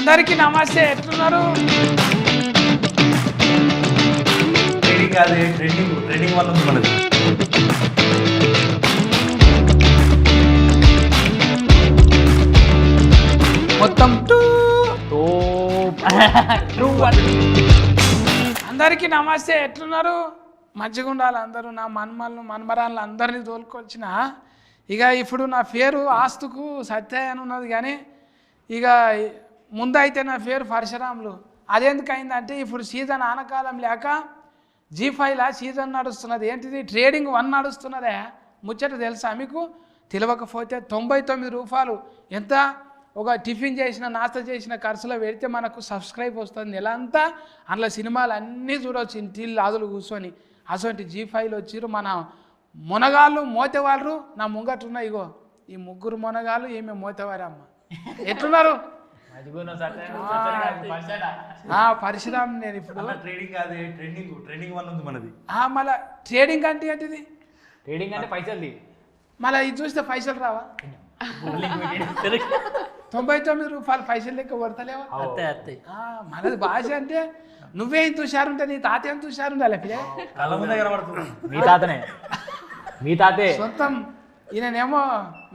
అందరికీ నమస్తే, ఎట్లున్నారు? ట్రేడింగ్ కాదు, ట్రేడింగ్ వల్ల ఉంది మనది. మొత్తం అందరికీ నమస్తే, ఎట్లున్నారు? మంచిగా ఉండాలి అందరూ. నా మన్మరాలను అందరినీ తోలుకొచ్చిన ఇక ఇప్పుడు నా పేరు ఆస్తుకు సత్య అని ఉన్నది, కానీ ఇక ముందైతే నా పేరు పరశురాములు. అదెందుకు అయిందంటే ఇప్పుడు సీజన్ ఆనకాలం లేక G5లా సీజన్ నడుస్తున్నది. ఏంటిది? ట్రేడింగ్ 1 నడుస్తున్నదే. ముచ్చట తెలుసా మీకు? తెలియకపోతే 99 రూపాయలు ఎంత ఒక టిఫిన్ చేసిన నాస్తా చేసిన ఖర్చులో పెడితే మనకు సబ్స్క్రైబ్ వస్తుంది నెల అంతా. అందులో సినిమాలు అన్నీ చూడవచ్చు ఇంటిల్లు ఆదులు కూర్చొని. అటువంటి G5లో వచ్చిర్రు మన మునగాళ్ళు మోతేవాళ్ళు. నా ముంగట్టున్న ఇగో ఈ ముగ్గురు మునగాళ్ళు, ఈమె మోతేవారమ్మ. ఎట్లున్నారు? పరిశ్రమ. నేను ఇప్పుడు ట్రేడింగ్ కాదు, ట్రేడింగ్ వల్ల ఉంది మనది. మళ్ళీ ట్రేడింగ్ అంటే ఏంటిది? ట్రేడింగ్ అంటే పైసలు. మళ్ళీ ఇది చూస్తే పైసలు రావా? 99 రూపాయలు పైసలు లెక్క కొడతలేవా? మనది భాష అంటే నువ్వే ఇంత హుషారుంటే నీ తాత ఎంత హుషారుండాలి. కళ్ళ ముందే కనబడుతుంది. మీ తాతనే, మీ తాతే సొంతం. ఈయనేమో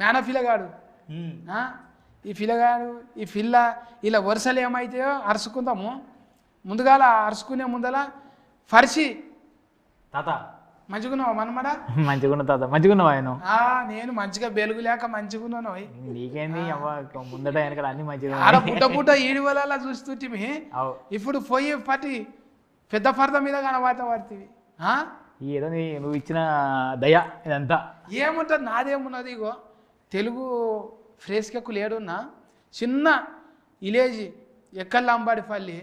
మేనఫిలగాడు. ఈ పిల్లగాడు ఈ పిల్ల ఇలా వరుసలు ఏమైతాయో అరుచుకుందాము. ముందుగాల అరుచుకునే ముందల ఫర్షి తాత మంచిగున్నావు మనమడ? మంచిగున్న తాత, మంచిగున్నావు ఆయన. నేను మంచిగా బెలుగు లేక మంచిగున్నాను. నీకేంది ముందట వెనకాల అన్ని మంచిగా ఆడ పుట్ట ఈడి వల్ల చూస్తుంటివి. ఇప్పుడు పోయి పట్టి పెద్ద పరద మీద కనబడతావి. ఏదో నువ్వు ఇచ్చిన దయ ఇదంతా. ఏముంటుంది? నాదేమున్నది? ఇగో తెలుగు ఫ్రేస్కెక్కు లేడున్నా చిన్న విలేజ్ ఎక్కడ లంబాడిపల్లి,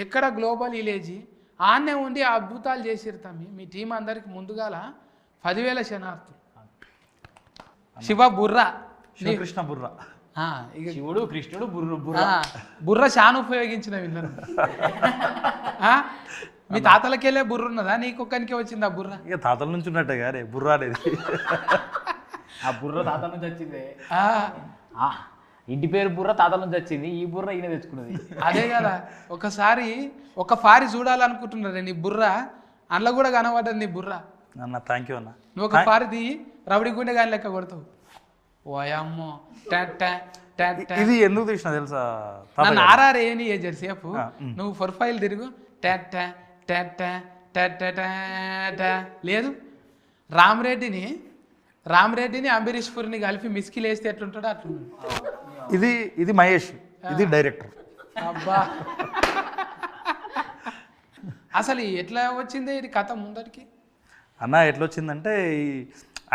ఎక్కడ గ్లోబల్ విలేజ్ ఆన్నే ఉండి అద్భుతాలు చేసిరుతాం. మీ టీం అందరికి ముందుగాల 10,000 శనార్థులు. శివ బుర్ర, కృష్ణ బుర్ర. ఇక శివుడు కృష్ణుడు బుర్ర చాలా ఉపయోగించిన వీళ్ళను. మీ తాతలకెళ్ళే బుర్ర ఉన్నదా? నీకొక్కనికే వచ్చింది ఆ బుర్ర? ఇక తాతల నుంచి ఉన్నట్టే గారే బుర్ర అనేది. ఆ బుర్ర తాతల నుంచి వచ్చింది. ఇంటి పేరు బుర్ర తాతల నుంచి వచ్చింది. ఈ బుర్ర ఈయన తెచ్చుకున్నది. అదే కదా. ఒకసారి ఒక ఫారి చూడాలనుకుంటున్నారే నీ బుర్ర, అందులో కూడా కనబడ్డది నీ బుర్ర. అన్న థ్యాంక్ యూ అన్న. నువ్వు ఒక ఫారిది రబడి గుండె కానీ లెక్క కొడతావు. ఓయమ్మో ఇది ఎందుకు తీసిన తెలుసా? నన్ను ఆర్ఆర్ ఏని సేపు నువ్వు ప్రొఫైల్ తిరుగు. లేదు, రామరెడ్డిని అంబరీష్ పురిని కలిపి మిస్కిల్ వేస్తే ఎట్లుంటాడో అట్లుంటాడు. ఇది మహేష్, ఇది డైరెక్టర్. అబ్బా, అసలు ఎట్లా వచ్చింది ఇది కథ ముందరికి? అన్న ఎట్లా వచ్చిందంటే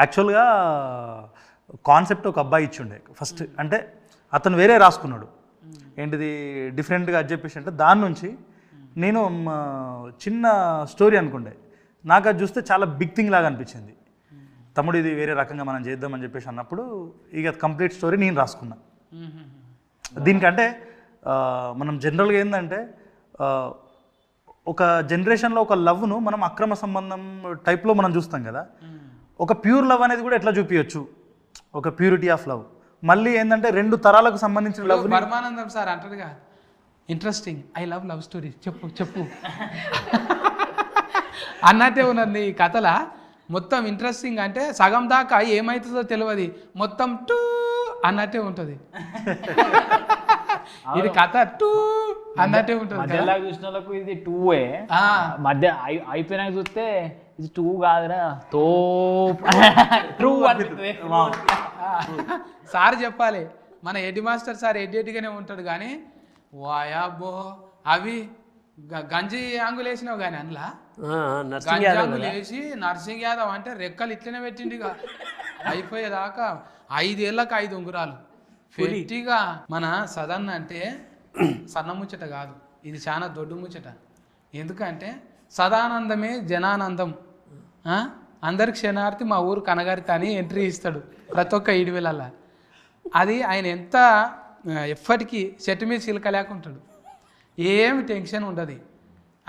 యాక్చువల్గా కాన్సెప్ట్ ఒక అబ్బాయి ఇచ్చిండే ఫస్ట్. అంటే అతను వేరే రాసుకున్నాడు, ఏంటిది డిఫరెంట్గా అది చెప్పేసి. అంటే దాని నుంచి నేను చిన్న స్టోరీ అనుకుండే. నాకు అది చూస్తే చాలా బిగ్ థింగ్ లాగా అనిపించింది. తమ్ముడు ఇది వేరే రకంగా మనం చేద్దామని చెప్పేసి అన్నప్పుడు ఇక కంప్లీట్ స్టోరీ నేను రాసుకున్నా. దీనికంటే మనం జనరల్గా ఏంటంటే ఒక జనరేషన్లో ఒక లవ్ను మనం అక్రమ సంబంధం టైప్లో మనం చూస్తాం కదా. ఒక ప్యూర్ లవ్ అనేది కూడా ఎట్లా చూపించచ్చు, ఒక ప్యూరిటీ ఆఫ్ లవ్. మళ్ళీ ఏంటంటే 2 తరాలకు సంబంధించిన లవ్. పరమానందం సార్ అంటారుగా, ఇంట్రెస్టింగ్, ఐ లవ్ స్టోరీ చెప్పు అన్నట్టే ఉన్నది ఈ కథల. మొత్తం ఇంట్రెస్టింగ్ అంటే సగం దాకా ఏమవుతుందో తెలియదు, మొత్తం టూ అన్నట్టే ఉంటుంది. ఇది కథ టూ అన్నట్టే ఉంటుంది. చూసిన వాళ్ళకు ఇది 2 మధ్య అయిపోయినాక చూస్తే ఇది 2 కాదురా ట్రూ అనిపిస్తుంది. సార్ చెప్పాలి, మన హెడ్ మాస్టర్ సార్ ఎడ్గానే ఉంటాడు, కానీ వాయాబో అవి గంజి ఆంగులు వేసినావు కానీ అందులో గంజి ఆంగులు వేసి నర్సింగ్ యాదవ్ అంటే రెక్కలు ఇట్లనే పెట్టిండిగా అయిపోయేదాకా 5 ఏళ్ళకు 5 ఉంగురాలు పెట్టిగా. మన సదన్న అంటే సన్న ముచ్చట కాదు, ఇది చాలా దొడ్డు ముచ్చట. ఎందుకంటే సదానందమే జనానందం. అందరికి క్షణార్థి మా ఊరు కనగారిత అని ఎంట్రీ ఇస్తాడు ప్రతి ఒక్క 7,000. అది ఆయన ఎంత ఎప్పటికీ చెట్టు మీద చిలక లేకుంటాడు, ఏమి టెన్షన్ ఉండదు.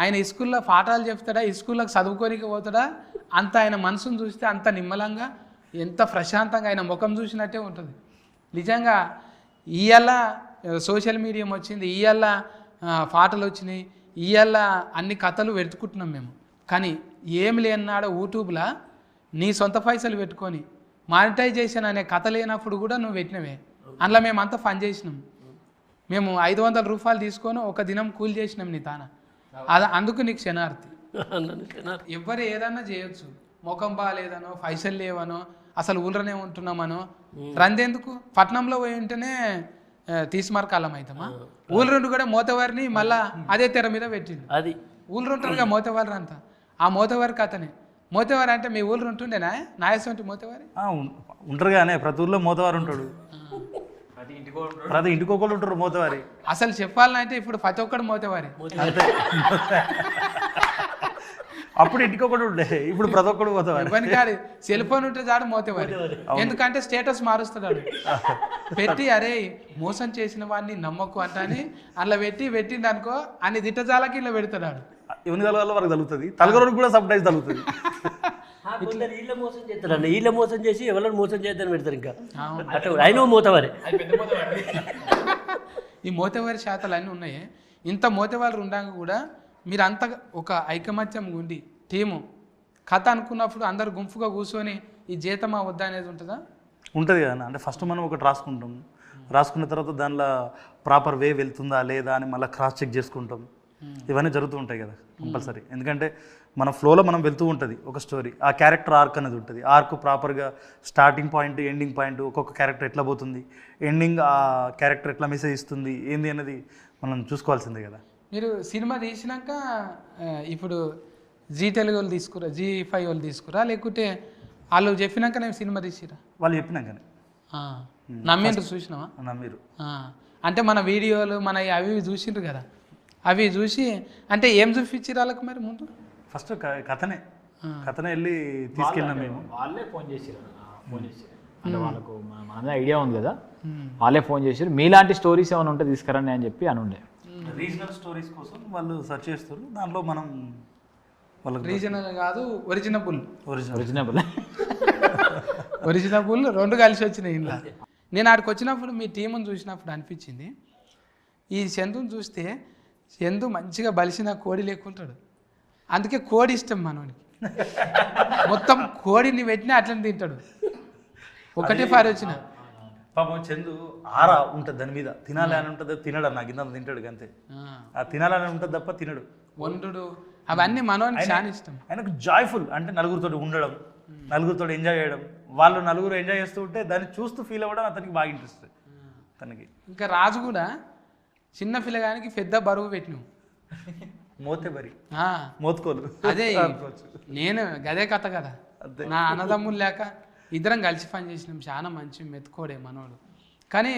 ఆయన స్కూల్లో పాఠాలు చెప్తాడా, స్కూల్లోకి చదువుకోనికి పోతాడా, అంత ఆయన మనసును చూస్తే అంత నిమ్మలంగా ఎంత ప్రశాంతంగా ఆయన ముఖం చూసినట్టే ఉంటుంది. నిజంగా ఇవాళ సోషల్ మీడియం వచ్చింది, ఇవాళ పాటలు వచ్చినాయి, ఇవాళ అన్ని కథలు వెతుకుంటున్నాం మేము. కానీ ఏమి లేనాడ యూట్యూబ్లో నీ సొంత పైసలు పెట్టుకొని మానిటైజేషన్ అనే కథ లేనప్పుడు కూడా నువ్వు పెట్టినవే. అందులో మేమంతా ఫన్ చేసినాం. మేము 500 రూపాయలు తీసుకొని ఒక దినం కూలి చేసినాం నీ తాన. అందుకు నీకు క్షణార్థి. ఎవరు ఏదన్నా చేయొచ్చు, ముఖం బాగాలేదనో పైసలు లేవనో అసలు ఊళ్ళనే ఉంటున్నామనో రందెందుకు. పట్నంలో పోయి ఉంటేనే తీసిమార్కాలం అవుతామా? ఊళ్ళుండు కూడా మోతవారిని మళ్ళా అదే తెర మీద పెట్టింది. అది ఊళ్ళుంటారుగా మోతవారు అంతా, ఆ మోతవారి కథనే. మోతవారి అంటే మీ ఊళ్ళో ఉంటుండేనా నాయసంటి మోతవారి? ఉంటారు కానీ ప్రతి ఊళ్ళో మోతవారు ఉంటాడు, ప్రతి ఇంటికి ఒకళ్ళు ఉంటారు మోతవారి. అసలు చెప్పాలంటే ఇప్పుడు ప్రతి ఒక్కడు మోతవారి. అప్పుడు ఇంటికి ఒకటి ఉండే, ఇప్పుడు ప్రతి ఒక్కడు మోతవారి. ఇవన్నీ కాదు, సెల్ ఫోన్ ఉంటే చాడు మోతవారి. ఎందుకంటే స్టేటస్ మారుస్తున్నాడు పెట్టి, అరే మోసం చేసిన వాడిని నమ్మకు అంటని అట్లా పెట్టిండు అనుకో, అన్ని దిట్టజాలకి ఇలా పెడతాడు. ఎవరి తలగాలో వరకు తగులుతుంది, తలగరోడికి కూడా సమ్ టైమ్స్ తగులుతుంది. వీళ్ళ మోసం చేస్తారండి, వీళ్ళ మోసం చేసి ఎవరైనా మోసం చేద్దని పెడతారు. ఇంకా అట్లా ఆయన మోతవారి. ఈ మోతవారి శాతాలు అన్నీ ఉన్నాయి. ఇంత మోతవాళ్ళు ఉండగా కూడా మీరు అంత ఒక ఐకమత్యం ఉండి టీము కథ అనుకున్నప్పుడు అందరు గుంపుగా కూర్చొని ఈ జీతమా వద్దా అనేది ఉంటుందా? ఉంటుంది కదా. అంటే ఫస్ట్ మనం ఒకటి రాసుకుంటాం, రాసుకున్న తర్వాత దానిలో ప్రాపర్ వే వెళ్తుందా లేదా అని మళ్ళీ క్రాస్ చెక్ చేసుకుంటాం. ఇవన్నీ జరుగుతూ ఉంటాయి కదా కంపల్సరీ. ఎందుకంటే మన ఫ్లోలో మనం వెళ్తూ ఉంటుంది ఒక స్టోరీ. ఆ క్యారెక్టర్ ఆర్క్ అనేది ఉంటుంది. ఆర్క్ ప్రాపర్గా స్టార్టింగ్ పాయింట్ ఎండింగ్ పాయింట్, ఒక్కొక్క క్యారెక్టర్ ఎట్లా పోతుంది, ఎండింగ్ ఆ క్యారెక్టర్ ఎట్లా మెసేజ్ ఇస్తుంది ఏంది అనేది మనం చూసుకోవాల్సిందే కదా. మీరు సినిమా తీసినాక ఇప్పుడు జీ తెలుగు వాళ్ళు తీసుకురా, Zee5 వాళ్ళు తీసుకురా, లేకుంటే వాళ్ళు చెప్పినాక నేను సినిమా తీసిరా? వాళ్ళు చెప్పినాకనే నమ్మిండ్రు, చూసినావా? నమ్మిరు. అంటే మన వీడియోలు మన అవి చూసిండ్రు కదా, అవి చూసి అంటే ఏం చూపించారు వాళ్ళకి మరి ముందు? ఫస్ట్ కథనే వెళ్ళి తీసుకెళ్ళినాం మేము. వాళ్ళే ఫోన్ చేసారు అంటే వాళ్ళకు మన ఐడియా ఉంది కదా, వాళ్ళే ఫోన్ చేసారు మీలాంటి స్టోరీస్ ఏమైనా ఉంటే తీసుకురండి అని చెప్పి అని ఉండే. రీజనల్ స్టోరీస్ కోసం వాళ్ళు సెర్చ్ చేస్తారు. దాంట్లో మనం వాళ్ళకి రీజనల్ కాదు ఒరిజినబుల్ ఒరిజినబుల్ రెండు కలిసి వచ్చినాయి ఇంట్లో. నేను ఆడికి వచ్చినప్పుడు మీ టీముని చూసినప్పుడు అనిపించింది, ఈ చందుని చూస్తే చందు మంచిగా బలిసిన కోడి లేకుంటాడు. అందుకే కోడి ఇష్టం మనోనికి. మొత్తం కోడిని పెట్టినా అట్లనే తింటాడు. ఒకటే పారి వచ్చిన పాపం చందు ఆరా ఉంటుంది దాని మీద, తినాలి అని ఉంటుంది, తినడు. నాకు ఇంత తింటాడు అంతే. ఆ తినాలని ఉంటుంది తప్ప తినడు. వండుడు అవన్నీ మనోనికి చాలా ఇష్టం. ఆయనకు జాయ్ఫుల్ అంటే నలుగురితో ఉండడం, నలుగురితో ఎంజాయ్ చేయడం, వాళ్ళు నలుగురు ఎంజాయ్ చేస్తూ ఉంటే దాన్ని చూస్తూ ఫీల్ అవ్వడం అతనికి బాగా ఇంట్రెస్ట్ తనకి. ఇంకా రాజు కూడా చిన్న పిల్లగానికి పెద్ద బరువు పెట్టినావు, మోతేబరి మోతుకోలు. అదే నేను గదే కథ కదా, నా అన్నదమ్ములు లేక ఇద్దరం కలిసి పని చేసినాం. చాలా మంచి మెతుకోడే మనోడు. కానీ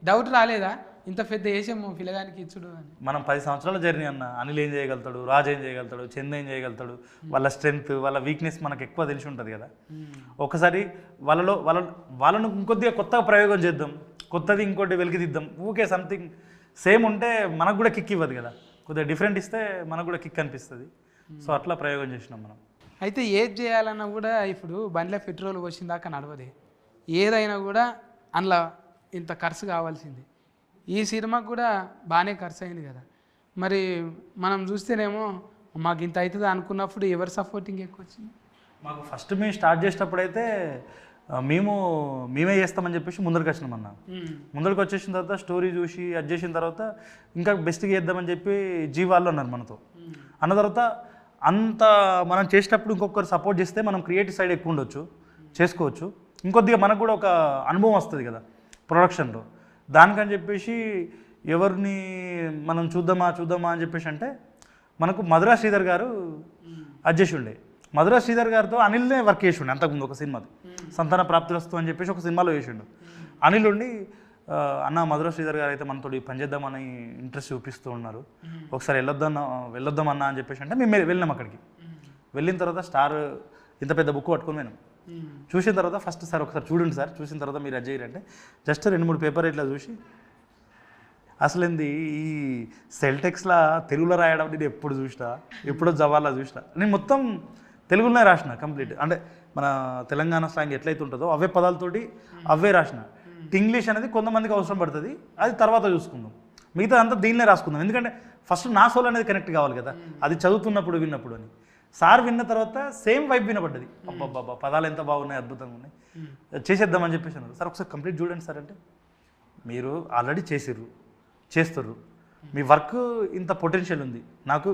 డౌట్ రాలేదా ఇంత పెద్ద వేసాము పిల్లగానికి ఇచ్చుడు అని? మనం 10 సంవత్సరాల జర్నీ అన్న. అనిల్ ఏం చేయగలుగుతాడు, రాజు ఏం చేయగలుగుతాడు, చంద్ ఏం చేయగలుగుతాడు, వాళ్ళ స్ట్రెంగ్త్ వాళ్ళ వీక్నెస్ మనకు ఎక్కువ తెలిసి ఉంటుంది కదా. ఒకసారి వాళ్ళను ఇంకొద్దిగా కొత్తగా ప్రయోగం చేద్దాం, కొత్తది ఇంకోటి వెలికిదిద్దాం. ఊకే సంథింగ్ సేమ్ ఉంటే మనకు కూడా కిక్ ఇవ్వదు కదా, కొద్దిగా డిఫరెంట్ ఇస్తే మనకు కూడా కిక్ అనిపిస్తుంది. సో అట్లా ప్రయోగం చేసినాం మనం. అయితే ఏది చేయాలన్నా కూడా ఇప్పుడు బండిలో పెట్రోల్ పోసిన దాకా నడవదే. ఏదైనా కూడా అందులో ఇంత ఖర్చు కావాల్సింది. ఈ సినిమాకు కూడా బాగానే ఖర్చు అయింది కదా. మరి మనం చూస్తేనేమో మాకు ఇంత అవుతుంది అనుకున్నప్పుడు ఎవరి సపోర్టింగ్ ఎక్కువ వచ్చింది? మాకు ఫస్ట్ మేము స్టార్ట్ చేసేటప్పుడైతే మేమే చేస్తామని చెప్పేసి ముందరికి వచ్చినాం అన్న. ముందరికి వచ్చేసిన తర్వాత స్టోరీ చూసి అది చేసిన తర్వాత ఇంకా బెస్ట్గా చేద్దామని చెప్పి జీవాళ్ళు అన్నారు మనతో. అన్న తర్వాత అంత మనం చేసేటప్పుడు ఇంకొకరు సపోర్ట్ చేస్తే మనం క్రియేటివ్ సైడ్ ఎక్కువ ఉండొచ్చు, చేసుకోవచ్చు. ఇంకొద్దిగా మనకు కూడా ఒక అనుభవం వస్తుంది కదా ప్రొడక్షన్లో. దానికని చెప్పేసి ఎవరిని మనం చూద్దామా అని చెప్పేసి అంటే మనకు మధురా శ్రీధర్ గారు అడ్జస్ట్ ఉండే. మధురా శ్రీధర్ గారితో అనిల్నే వర్క్ చేసి ఉండే అంతకుముందు ఒక సినిమాది సంతాన ప్రాప్తిరస్తు అని చెప్పేసి ఒక సినిమాలో చేసిండు. అనిల్ ఉండి అన్న మధురా శ్రీధర్ గారు అయితే మనతో పనిచేద్దామని ఇంట్రెస్ట్ చూపిస్తూ ఉన్నారు, ఒకసారి వెళ్ళొద్దాం అన్న అని చెప్పేసి అంటే మేము వెళ్ళినాం. అక్కడికి వెళ్ళిన తర్వాత స్టార్ ఇంత పెద్ద బుక్ పట్టుకొని పోయినాం. చూసిన తర్వాత ఫస్ట్ సార్ ఒకసారి చూడండి సార్, చూసిన తర్వాత మీరు అది చేయాలంటే జస్ట్ 2-3 పేపర్ ఇట్లా చూసి అసలు ఏంది ఈ సెల్టెక్స్లా తెలుగులో రాయడం నేను ఎప్పుడో జవాలా చూసినా. నేను మొత్తం తెలుగులోనే రాసిన కంప్లీట్. అంటే మన తెలంగాణ స్లాంగ్ ఎట్లయితే ఉంటుందో అవే పదాలతోటి అవే రాసిన. ఇంగ్లీష్ అనేది కొంతమందికి అవసరం పడుతుంది, అది తర్వాత చూసుకుందాం. మిగతా అంతా దీన్నే రాసుకుందాం. ఎందుకంటే ఫస్ట్ నా సోల్ అనేది కనెక్ట్ కావాలి కదా, అది చదువుతున్నప్పుడు విన్నప్పుడు అని. సార్ విన్న తర్వాత సేమ్ వైబ్ వినపడ్డది. అబ్బాబ్బా పదాలు ఎంత బాగున్నాయి, అద్భుతంగా ఉన్నాయి, చేసేద్దామని చెప్పేసి అన్నారు. సార్ ఒకసారి కంప్లీట్ చూడండి సార్ అంటే, మీరు ఆల్రెడీ చేస్తుర్రు, మీ వర్క్ ఇంత పొటెన్షియల్ ఉంది, నాకు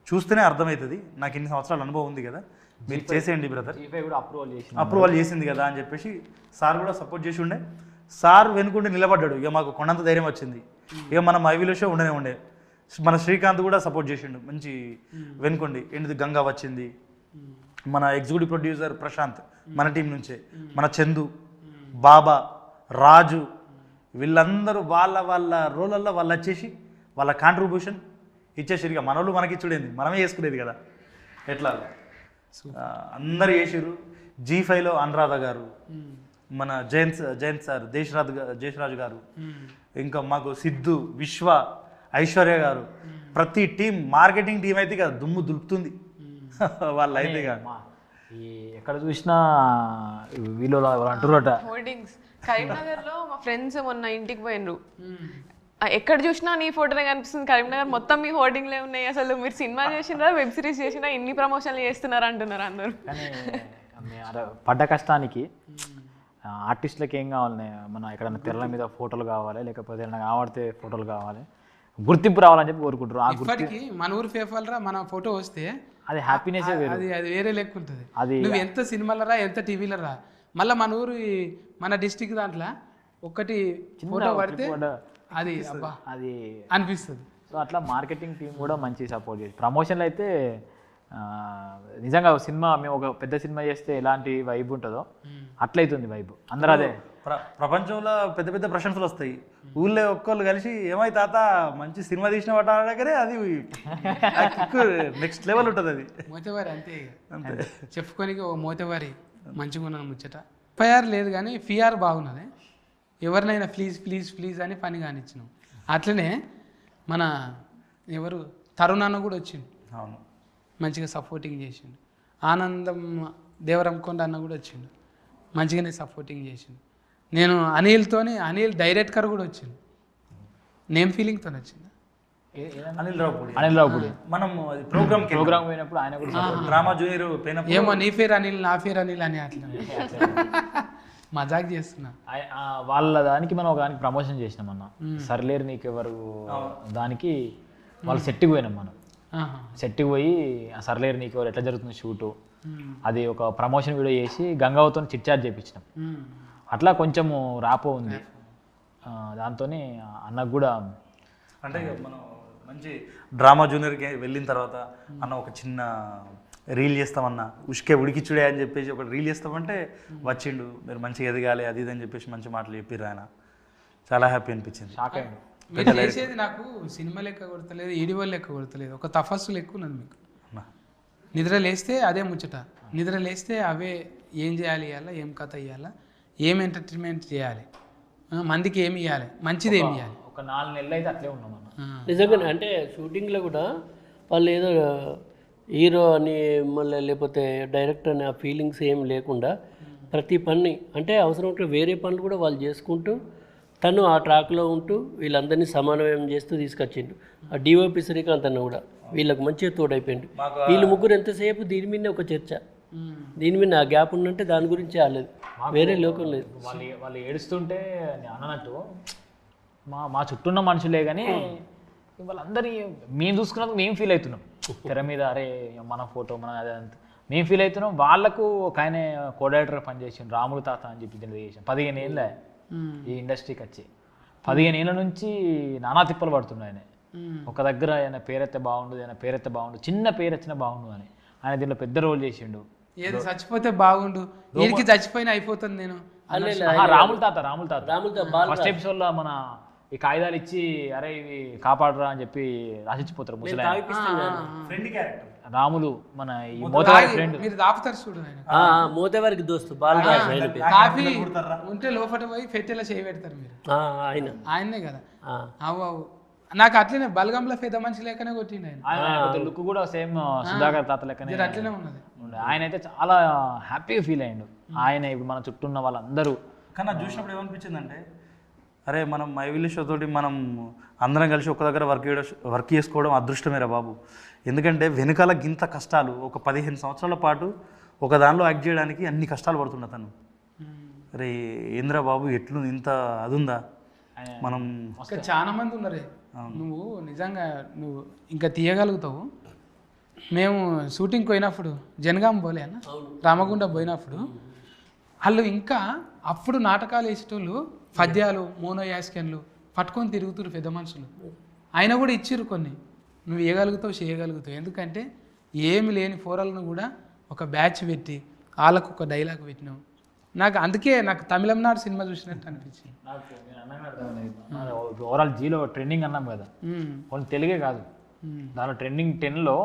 చూస్తేనే అర్థమవుతుంది, నాకు ఇన్ని సంవత్సరాల అనుభవం ఉంది కదా, మీరు చేసేయండి బ్రదర్, అప్రూవల్ చేసింది కదా అని చెప్పేసి సార్ కూడా సపోర్ట్ చేసి ఉండే. సార్ వెనుకుండి నిలబడ్డాడు, ఇక మాకు కొండంత ధైర్యం వచ్చింది. ఇక మనం ఐవీలో షో ఉండే మన శ్రీకాంత్ కూడా సపోర్ట్ చేసిండు, మంచి వెనుకోండి. ఏంటిది గంగా వచ్చింది, మన ఎగ్జిక్యూటివ్ ప్రొడ్యూసర్ ప్రశాంత్ మన టీం నుంచే, మన చందు, బాబా, రాజు, వీళ్ళందరూ వాళ్ళ రోలల్లో వాళ్ళు వచ్చేసి వాళ్ళ కాంట్రిబ్యూషన్ ఇచ్చేసారు. ఇక మనోళ్ళు మనకి ఇచ్చుడేంది, మనమే చేసుకునేది కదా ఎట్లా, అందరు చేసారు. G5లో అనురాధ గారు, మన జయంత్ సార్, దేశరాజు గారు, ఇంకా మాకు సిద్ధు, విశ్వ, ఐశ్వర్య గారు, ప్రతి టీం, మార్కెటింగ్ టీం అయితే ఇక దుమ్ము దులుపుతుంది వాళ్ళు అయితే ఇక. ఎక్కడ చూసినా వీళ్ళు అంటారట హోర్డింగ్స్. కరీంనగర్లో మా ఫ్రెండ్స్ మొన్న ఇంటికి పోయినరు, ఎక్కడ చూసినా నీ ఫోటోనే కనిపిస్తుంది, కరీంనగర్ మొత్తం మీ హోర్డింగ్లే ఉన్నాయి, అసలు మీరు సినిమా చేసినా వెబ్ సిరీస్ చేసినా ఇన్ని ప్రమోషన్లు చేస్తున్నారు అంటున్నారు అందరూ. కానీ పడ్డ కష్టానికి ఆర్టిస్టులకి ఏం కావాలి, మన ఎక్కడైనా తెరల మీద ఫోటోలు కావాలి, లేకపోతే ఏదైనా కావాడితే ఫోటోలు కావాలి, గుర్తింపు రావాలని చెప్పి కోరుకుంటారు. ఆ ఇప్పటికి మన ఊరు పేపర్రా మన ఫోటో వస్తే అది హ్యాపీనెస్, అది వేరే లెక్క ఉంటుంది. అది నువ్వు ఎంత సినిమాలరా ఎంత టీవీలరా, మళ్ళీ మన ఊరు మన డిస్టిక్ దాంట్లో ఒకటి ఫోటో పడితే అది అబ్బా అది అనిపిస్తుంది. సో అట్లా మార్కెటింగ్ టీం కూడా మంచి సపోర్ట్ చేసి ప్రమోషన్లు అయితే నిజంగా సినిమా మేము ఒక పెద్ద సినిమా చేస్తే ఎలాంటి వైబ్ ఉంటుందో అట్లయితుంది వైబ్. అందరూ అదే ప్రపంచంలో పెద్ద పెద్ద ప్రశంసలు వస్తాయి, ఊళ్ళో ఒక్కళ్ళు కలిసి ఏమై తాత మంచి సినిమా తీసిన వాట దగ్గరే అది నెక్స్ట్ లెవెల్ ఉంటుంది. అది మోతేవారి అంతే చెప్పుకోనికి ఓ మోతేవారి మంచిగా ఉన్నాను ముచ్చట. ఎఫ్ఐఆర్ లేదు కానీ ఫిఆర్ బాగున్నది, ఎవరినైనా ప్లీజ్ అని పని కానిచ్చినాం. అట్లనే మన ఎవరు తరుణ్ అన్న కూడా వచ్చిండు, అవును మంచిగా సపోర్టింగ్ చేసిండు. ఆనందం దేవరంకొండ అన్న కూడా వచ్చిండు, మంచిగానే సపోర్టింగ్ చేసిండు. నేను అనిల్ డైరెక్టర్ కూడా వచ్చిండు, నేమ్ ఫీలింగ్తో వచ్చింది. అనిల్ రావుపూడి మనం ప్రోగ్రామ్ పోయినప్పుడు ఆయన కూడా డ్రామా జూనియర్ ఏమో నీ పేరు అనిల్ నా పేరు అనిల్ అని అట్లా మజాక్ చేస్తున్నా. వాళ్ళ దానికి మనం ఒక దానికి ప్రమోషన్ చేసినాం అన్న, సర్లేరు నీకెవరు దానికి వాళ్ళు సెట్కి పోయినాం. మనం సెట్కి పోయి ఆ సర్లేరు నీకెవరు ఎట్లా జరుగుతుంది షూటు, అది ఒక ప్రమోషన్ వీడియో చేసి గంగావతో చిట్చాట్ చేయించినాం. అట్లా కొంచెము రాపో ఉంది దాంతోనే అన్నకు కూడా. అంటే మనం మంచి డ్రామా జూనియర్కి వెళ్ళిన తర్వాత అన్న ఒక చిన్న రీల్ చేస్తామన్నా, ఉష్కే ఉడికిచ్చుడే అని చెప్పేసి ఒక రీల్ చేస్తామంటే వచ్చిండు, మీరు మంచిగా ఎదగాలి అది ఇది అని చెప్పేసి మంచి మాటలు చెప్పిర్రు ఆయన. చాలా హ్యాపీ అనిపించింది. షాక్ అయ్యిండు. మీరు చేసేది నాకు సినిమా లెక్క కొడతలేదు, ఈడివల్ లెక్క కొడతలేదు, ఒక తపస్సు లెక్క ఉన్నది మీకు. నిద్ర లేస్తే అదే ముచ్చట, నిద్ర లేస్తే అవే ఏం చేయాలి ఇవ్వాలా, ఏం కథ ఇవ్వాలా, ఏం ఎంటర్టైన్మెంట్ చేయాలి, మందికి ఏమి ఇవ్వాలి, మంచిది ఏమి ఇవ్వాలి. ఒక 4 నెలలు అయితే అట్లే ఉన్నాం నిజంగానే. అంటే షూటింగ్లో కూడా వాళ్ళు ఏదో హీరో అని మళ్ళీ లేకపోతే డైరెక్టర్ అని ఆ ఫీలింగ్స్ ఏం లేకుండా ప్రతి పని అంటే అవసరం ఉంటే వేరే పనులు కూడా వాళ్ళు చేసుకుంటూ తను ఆ ట్రాక్లో ఉంటూ వీళ్ళందరినీ సమన్వయం చేస్తూ తీసుకొచ్చిండు. ఆ డిఓపి శ్రీకాంత్ అన్న కూడా వీళ్ళకి మంచిగా తోడైపోయిండు. వీళ్ళు ముగ్గురు ఎంతసేపు దీని మీదనే ఒక చర్చ, దీని మీద ఆ గ్యాప్ ఉందంటే దాని గురించి రాలేదు, వేరే లోకం లేదు. వాళ్ళు ఏడుస్తుంటే అన్నట్టు మా చుట్టూ ఉన్న మనుషులే కానీ వాళ్ళందరి మేము చూసుకున్నందుకు మేము ఫీల్ అవుతున్నాం. తెర మీద అరే మన ఫోటో మన అదే అంత మేము ఫీల్ అవుతున్నాం. వాళ్ళకు ఒక ఆయన కోఆర్డినేటర్ పనిచేసాను, రాములు తాత అని చెప్పి చేసాను. 15 ఏళ్ళ ఈ ఇండస్ట్రీకి వచ్చి 15 ఏళ్ళ నుంచి నానా తిప్పలు పడుతున్నాయి. ఆయన ఒక దగ్గర ఆయన పేరెత్తే బాగుండు, ఆయన పేరెత్తే బాగుండు, చిన్న పేరు వచ్చినా బాగుండు అని ఆయన దీంట్లో పెద్ద రోల్ చేసిండు. ఏది చచ్చిపోతే బాగుండు, వీడికి చచ్చిపోయినా అయిపోతుంది. నేను రాములు తాత ఫస్ట్ ఎపిసోడ్లో మన ఈ కాగితాలు ఇచ్చి అరే ఇవి కాపాడరా అని చెప్పి రాసిచ్చిపోతారు ముసలి రాములు, మన ఈ మోతవారి ఫ్రెండ్. మీరు దాపుతారు చూడు, మోతవారికి దోస్తు కాఫీ ఉంటే లోపల పోయి పెట్టేలా చేయి పెడతారు మీరు, ఆయన్నే కదా. అవు నాకు అట్లనే బలగంలో పెద్ద మనిషి లెక్కనే కొట్టిండు ఆయన. లుక్ కూడా సేమ్ సుధాకర్ తాత లెక్కనే అట్లనే ఉన్నది. ఆయన అయితే చాలా హ్యాపీగా ఫీల్ అయ్యిండు. ఆయన ఇప్పుడు మన చుట్టూ ఉన్న వాళ్ళందరూ. కానీ చూసినప్పుడు ఏమనిపించింది అంటే అరే మనం మైవిలి షో తోటి మనం అందరం కలిసి ఒక దగ్గర వర్క్ చేసుకోవడం అదృష్టమేరా బాబు. ఎందుకంటే వెనకాల గింత కష్టాలు, ఒక 15 సంవత్సరాల పాటు ఒక దానిలో యాక్ట్ చేయడానికి అన్ని కష్టాలు పడుతున్న తను. అరే ఏంద్రా బాబు ఎట్లు ఇంత అదుందా మనం. ఇంకా చాలా మంది ఉన్నారే, నువ్వు నిజంగా నువ్వు ఇంకా తీయగలుగుతావు. మేము షూటింగ్ పోయినప్పుడు జనగాం పోలే అన్న, రామగుండ పోయినప్పుడు వాళ్ళు ఇంకా అప్పుడు నాటకాలు వేసేటోళ్ళు పద్యాలు మోనో యాస్కెన్లు పట్టుకొని తిరుగుతురు పెద్ద మనుషులు. ఆయన కూడా ఇచ్చిర్రు కొన్ని, నువ్వు వేయగలుగుతావు చేయగలుగుతావు. ఎందుకంటే ఏమి లేని ఫోరల్ను కూడా ఒక బ్యాచ్ పెట్టి వాళ్ళకు ఒక డైలాగ్ పెట్టినావు. నాకు అందుకే నాకు తమిళనాడు సినిమా చూసినట్టు అనిపించింది. ఓవరాల్ జీలో ట్రెండింగ్ అన్నాం కదా, ఓన్లీ తెలుగే కాదు, దాంట్లో ట్రెండింగ్ 10లో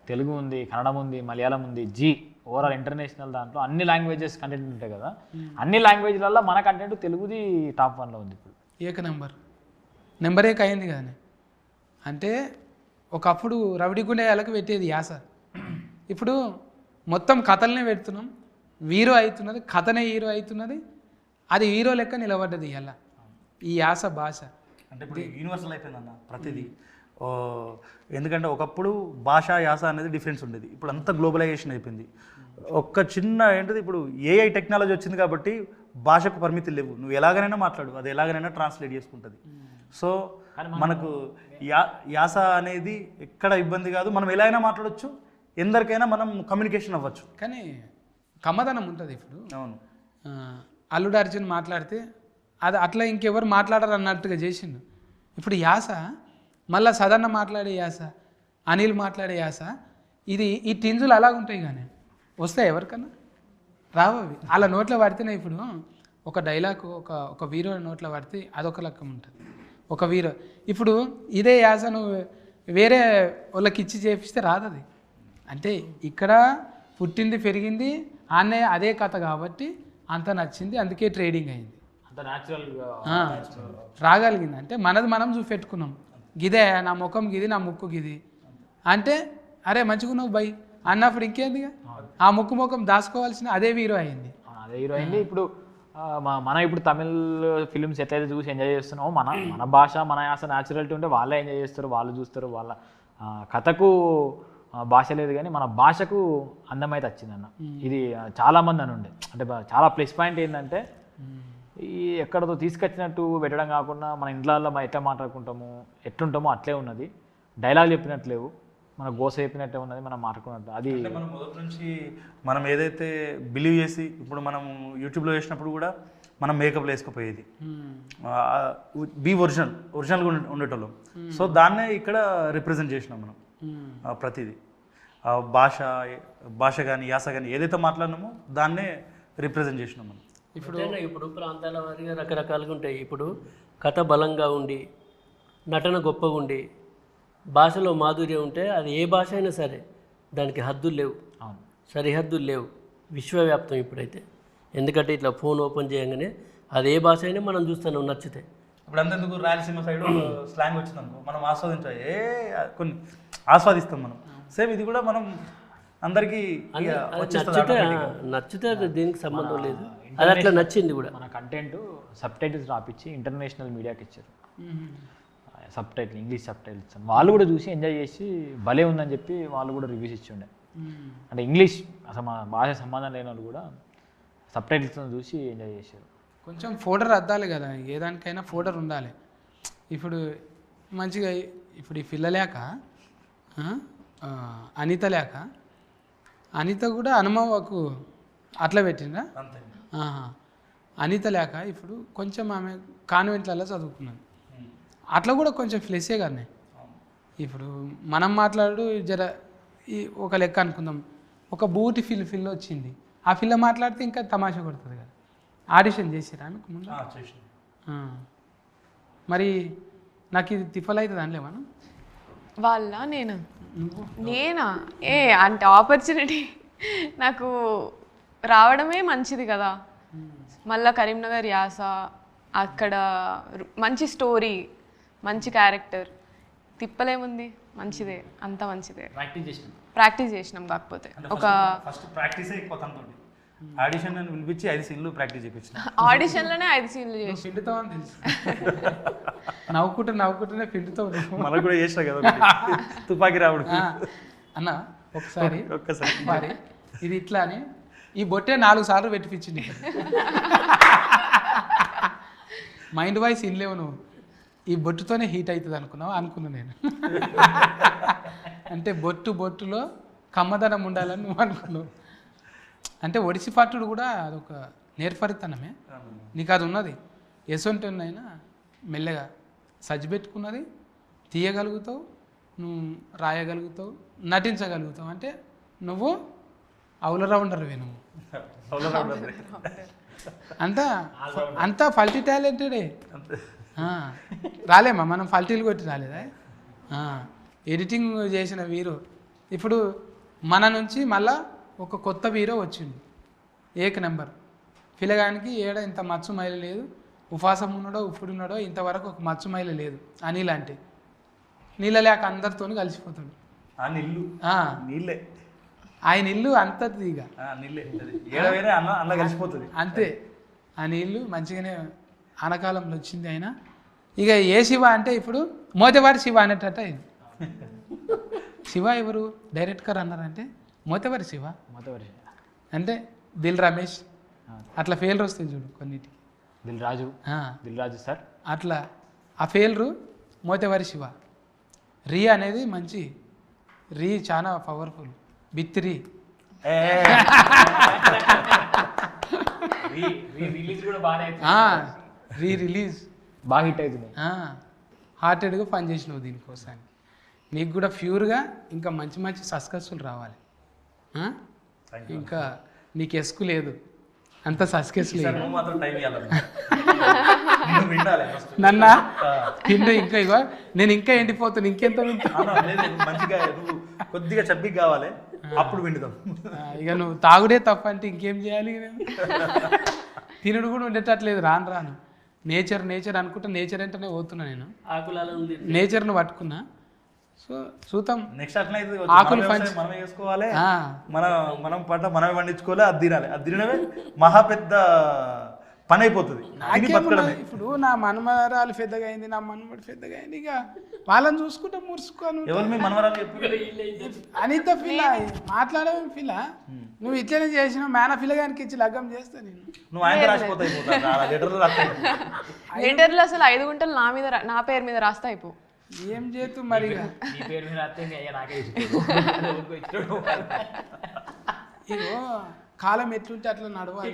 తెలుగు ఉంది, కన్నడం ఉంది, మలయాళం ఉంది, జీ ఓవరాల్ ఇంటర్నేషనల్ దాంట్లో అన్ని లాంగ్వేజెస్ కంటెంట్ ఉంటాయి కదా. అన్ని లాంగ్వేజ్లలో మన కంటెంట్ తెలుగుది టాప్ 1లో ఉంది ఇప్పుడు. ఏక నెంబర్ ఏక అయింది కదా. అంటే ఒకప్పుడు రవిడి గుండెలకు పెట్టేది యాస, ఇప్పుడు మొత్తం కథలనే పెడుతున్నాం. హీరో అవుతున్నది, కథనే హీరో అవుతున్నది, అది హీరో లెక్క నిలబడ్డది ఇలా ఈ యాస భాష. అంటే ఇప్పుడు యూనివర్సల్ అయిపోయిందన్న ప్రతిదీ. ఎందుకంటే ఒకప్పుడు భాష యాస అనేది డిఫరెన్స్ ఉండేది, ఇప్పుడు అంతా గ్లోబలైజేషన్ అయిపోయింది. ఒక్క చిన్న ఏంటిది ఇప్పుడు ఏఐ టెక్నాలజీ వచ్చింది కాబట్టి భాషకు పరిమితులు లేవు, నువ్వు ఎలాగైనా మాట్లాడు, అది ఎలాగైనా ట్రాన్స్లేట్ చేసుకుంటుంది. సో మనకు యాస అనేది ఎక్కడ ఇబ్బంది కాదు, మనం ఎలా అయినా మాట్లాడవచ్చు, ఎందరికైనా మనం కమ్యూనికేషన్ అవ్వచ్చు. కానీ కమ్మదనం ఉంటుంది. ఇప్పుడు అవును, అల్లుడు అర్జున్ మాట్లాడితే అది అట్లా ఇంకెవరు మాట్లాడరు అన్నట్టుగా చేసిండు. ఇప్పుడు యాస మళ్ళీ సదన్న మాట్లాడే యాస, అనిల్ మాట్లాడే యాస, ఇది ఈ టింజులు అలాగుంటాయి. కానీ వస్తాయి ఎవరికన్నా రావు అవి. అలా నోట్లో పడితేనే ఇప్పుడు ఒక డైలాగ్ ఒక హీరో నోట్లో పడితే అదొక లెక్క ఉంటుంది. ఒక హీరో ఇప్పుడు ఇదే యాస నువ్వు వేరే వాళ్ళకి ఇచ్చి చేపిస్తే రాదు అది. అంటే ఇక్కడ పుట్టింది పెరిగింది ఆనే అదే కథ కాబట్టి అంత నచ్చింది, అందుకే ట్రేడింగ్ అయింది, అంత న్యాచురల్గా రాగలిగింది. అంటే మనది మనం చూపెట్టుకున్నాం, గిదే నా ముఖం గిది, నా ముక్కు గిది అంటే అరే మంచిగున్నావు బై అన్నప్పుడు ఇంకేందిగా ఆ ముఖం దాచుకోవాల్సిన అదే హీరో అయింది. అదే హీరో అయింది. ఇప్పుడు మనం ఇప్పుడు తమిళ్ ఫిల్మ్స్ ఎట్లయితే చూసి ఎంజాయ్ చేస్తున్నామో మన భాష మన యాస న్యాచురాలిటీ ఉంటే వాళ్ళే ఎంజాయ్ చేస్తారు, వాళ్ళు చూస్తారు. వాళ్ళ కథకు భాష లేదు కానీ మన భాషకు అందమైతే వచ్చిందన్న. ఇది చాలామంది అని ఉండే, అంటే చాలా ప్లస్ పాయింట్ ఏంటంటే ఈ ఎక్కడతో తీసుకొచ్చినట్టు పెట్టడం కాకుండా మన ఇంట్లో మనం ఎట్లా మాట్లాడుకుంటాము ఎట్లుంటామో అట్లే ఉన్నది. డైలాగ్ చెప్పినట్లేవు, మన గోస చెప్పినట్టే ఉన్నది, మనం మాట్లాడుకున్నట్టు. అది మనం మొదటి నుంచి మనం ఏదైతే బిలీవ్ చేసి ఇప్పుడు మనం యూట్యూబ్లో చేసినప్పుడు కూడా మనం మేకప్లు వేసుకుపోయేది బీ ఒరిజినల్గా ఉండేటోళ్ళం. సో దాన్నే ఇక్కడ రిప్రజెంట్ చేసినాం మనం. ప్రతిదీ భాష కానీ యాస కానీ ఏదైతే మాట్లాడినామో దాన్నే రిప్రజెంట్ చేసినాం మనం. ఇప్పుడు ప్రాంతాల వారిగా రకరకాలుగా ఉంటాయి. ఇప్పుడు కథ బలంగా ఉండి నటన గొప్పగా ఉండి భాషలో మాధుర్యం ఉంటే అది ఏ భాష అయినా సరే దానికి హద్దులు లేవు, సరిహద్దులు లేవు, విశ్వవ్యాప్తం ఇప్పుడైతే. ఎందుకంటే ఇట్లా ఫోన్ ఓపెన్ చేయగానే అది ఏ భాష అయినా మనం చూస్తున్నాం నచ్చితే. ఇప్పుడు అంతెందుకు రాయలసీమ సైడ్ స్లాంగ్ వచ్చిందనుకో మనం కొన్ని ఆస్వాదిస్తాం మనం. సేమ్ ఇది కూడా మనం అందరికీ నచ్చితే దీనికి సంబంధం లేదు, అది అట్లా నచ్చింది కూడా. మన కంటెంట్ సబ్ టైటిల్స్ రాపిచ్చి ఇంటర్నేషనల్ మీడియాకి ఇచ్చారు. Sub title English sub titles వాళ్ళు కూడా చూసి ఎంజాయ్ చేసి భలే ఉందని చెప్పి వాళ్ళు కూడా రివ్యూస్ ఇచ్చి ఉండే. అంటే ఇంగ్లీష్ అసలు మన భాష సంబంధం లేని వాళ్ళు కూడా సబ్ టైటిల్స్ చూసి ఎంజాయ్ చేశారు. కొంచెం ఫోల్డర్ అద్దాలి కదా, ఏ దానికైనా ఫోల్డర్ ఉండాలి. ఇప్పుడు మంచిగా ఇప్పుడు ఈ పిల్ల లేక అనిత లేక అనిత కూడా హనుమకు అట్లా పెట్టిందా? అనిత లేక ఇప్పుడు కొంచెం ఆమె కాన్వెంట్లలో చదువుకున్నాను, అట్లా కూడా కొంచెం ఫ్లెస్సే కానీ. ఇప్పుడు మనం మాట్లాడు జర ఈ ఒక లెక్క అనుకుందాం, ఒక బూటి ఫిల్ వచ్చింది, ఆ పిల్ల మాట్లాడితే ఇంకా తమాషా కొడుతుంది కదా. ఆడిషన్ చేసిరా ఆమెకు ముందు? మరి నాకు ఇది తిఫల్ అవుతుంది అనలే మనం వాళ్ళ నేనా అంటే ఆపర్చునిటీ నాకు రావడమే మంచిది కదా. మళ్ళా కరీంనగర్ యాస, అక్కడ మంచి స్టోరీ, మంచి క్యారెక్టర్, తిప్పలేముంది, మంచిదే, అంత మంచిదే. ప్రాక్టీస్ చేసినాం కాకపోతే ఒక ఆడిషన్ అని పిలిపించి 5 సీన్లు ప్రాక్టీస్ చేయించిన. ఆడిషన్ లోనే 5 సీన్లు చేసి పిండుతావు అని తెలుసు. నవ్వుకుంటూనే పిండుతావు నువ్వు. మనకు కూడా చేసినా కదా ఒకటి. తుపాకి రావుడు. అన్న ఒకసారి ఒక్కసారి మరి ఇది ఇట్లా అని ఈ బొట్టే 4 సార్లు పెట్టిపించింది. మైండ్ వాయిస్ ఇన్లేవు నువ్వు. ఈ బొట్టుతోనే హీట్ అవుతుంది అనుకున్నా నేను. అంటే బొట్టులో కమ్మదనం ఉండాలని నువ్వు అనుకున్నావు. అంటే ఒడిసి పట్టుడు కూడా అదొక నేర్పరితనమే. నీకు అది ఉన్నది. ఎసొంటినైనా మెల్లగా సజ్జి పెట్టుకున్నది తీయగలుగుతావు, నువ్వు రాయగలుగుతావు, నటించగలుగుతావు. అంటే నువ్వు ఆల్రౌండర్వే నువ్వు. అంతా ఫల్టీ టాలెంటెడే. రాలేమా మనం ఫల్టీలు కొట్టి రాలేదా? ఎడిటింగ్ చేసిన వీరు ఇప్పుడు మన నుంచి మళ్ళా ఒక కొత్త హీరో వచ్చిండు, ఏక నెంబర్. పిల్లగానికి ఏడ ఇంత మచ్చు మైలు లేదు, ఉపాసం ఉన్నాడో ఉప్పుడున్నాడో ఇంతవరకు ఒక మచ్చు మైలు లేదు. అనిల్ అంటే నీళ్ళ లేక అందరితో కలిసిపోతాడు. నీళ్ళే ఆయన ఇల్లు అంతది ఇక కలిసిపోతుంది అంతే. ఆ నీళ్ళు మంచిగానే ఆనకాలంలో వచ్చింది ఆయన. ఇక ఏ శివ అంటే ఇప్పుడు మోతేవారి శివ అనేటట్టు అయింది. శివ ఎవరు డైరెక్ట్గా అన్నారంటే మోతేవారి శివ అంటే దిల్ రమేష్ అట్లా ఫెయిల్ వస్తుంది చూడు కొన్నిటికి. దిల్ రాజు సార్ అట్లా ఆ ఫెయిల్రు మోతేవారి శివ. రీ అనేది మంచి రీ చాలా పవర్ఫుల్. బిత్తిరి రీ రిలీజ్ బాగా హిట్ అవుతుంది. హార్టెడ్గా పనిచేసినావు దీనికోసానికి. నీకు కూడా ప్యూర్గా ఇంకా మంచి మంచి సస్కస్సులు రావాలి. ఇంకా నీకు ఎస్కు లేదు, అంత సస్కెస్ లేదు. నన్నా పిండు ఇంకా ఇగో నేను ఇంకా ఎండిపోతాను, ఇంకెంత మంచిగా కొద్దిగా చబ్బి కావాలి, అప్పుడు విండుదాం. ఇక నువ్వు తాగుడే తప్ప అంటే ఇంకేం చేయాలి? తినుడు కూడా ఉండేటట్లేదు రాను. నేచర్ అనుకుంటా నేచర్ అంటేనే పోతున్నా నేను. నేచర్ను పట్టుకున్నా. సో చూద్దాం నెక్స్ట్ అట్లా ఆకులు మనమే చేసుకోవాలి, మనం పంట మనమే పండించుకోవాలి, అది తినాలి. అది తినడమే మహా పెద్ద పని అయిపోతుంది. ఇప్పుడు నా మనమరాలు పెద్దగా అయింది, నా మనమడు పెద్దగా అయింది, ఇక వాళ్ళని చూసుకుంటే మురుసుకోను. ఎవరు మీ మనమరాలు అనిత ఫిల్ మాట్లాడమే ఫిల్. నువ్వు ఇట్లనే చేసినావు, మేన ఫిల్లగానికి ఇచ్చి లగ్గం చేస్తా నేను. నువ్వు ఆయన రాసిపోతాయి లెటర్లు అసలు 5 గుంటలు నా పేరు మీద రాస్తా అయిపో. ఏం చేతు మరి ఇగో కాలం ఎట్లుంటే అట్లా నడవాలి.